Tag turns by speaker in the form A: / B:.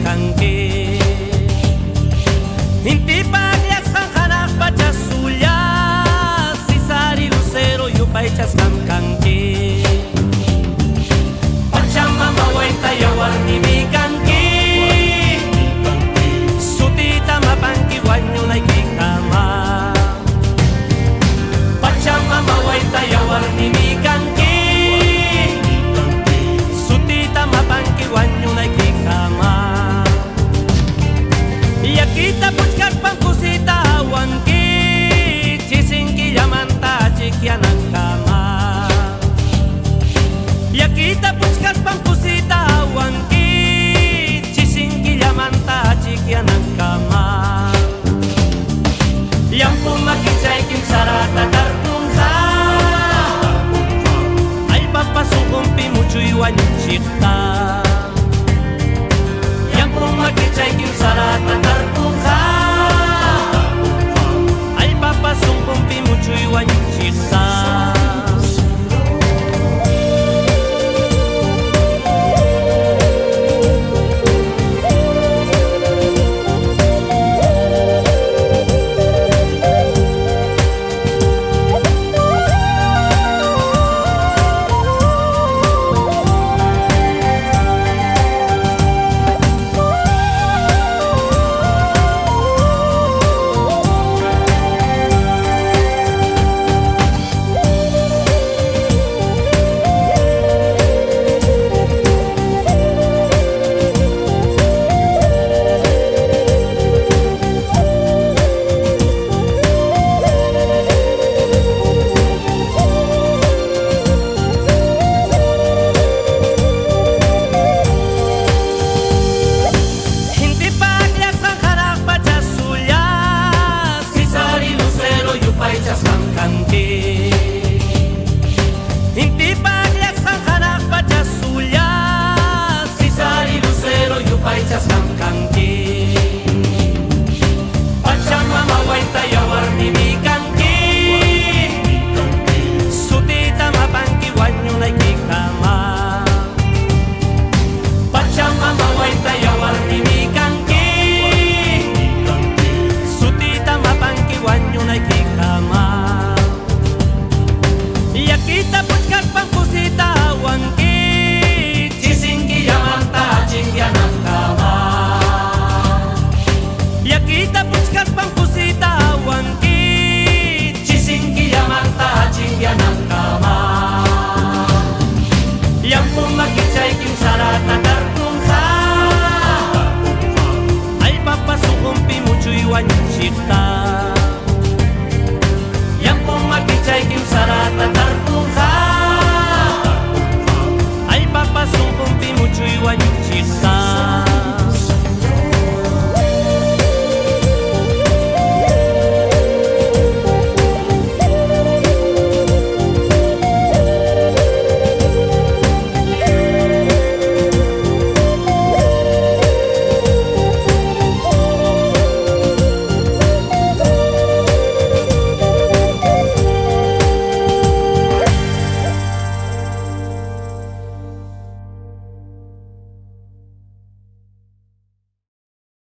A: kangke Inti paglias kang hanak pachas sulya Si sari lucero yupay chas kang kangke Pacham mamaway tayawar ni mi kangke Sutita mapangkiwan nyo na ikikama Pacham mamaway tayawar ni mi kangke Sutita mapangkiwan nyo na ikikama Yakita puchkas pangkusita awanki Chisinki yamanta chikyanan kama Yakita puchkas pangkusita awanki Chisinki yamanta chikyanan kama Yang pumakichay kim sarata tarpunza Ay papasukong pimuchuy wanyuchikta Yang pumakichay kim sarata tarpunza Ay papasukong pimuchuy wanyuchikta Inti paglias kang hanak pachas sulya Si sari lucero yupay chas kang kangke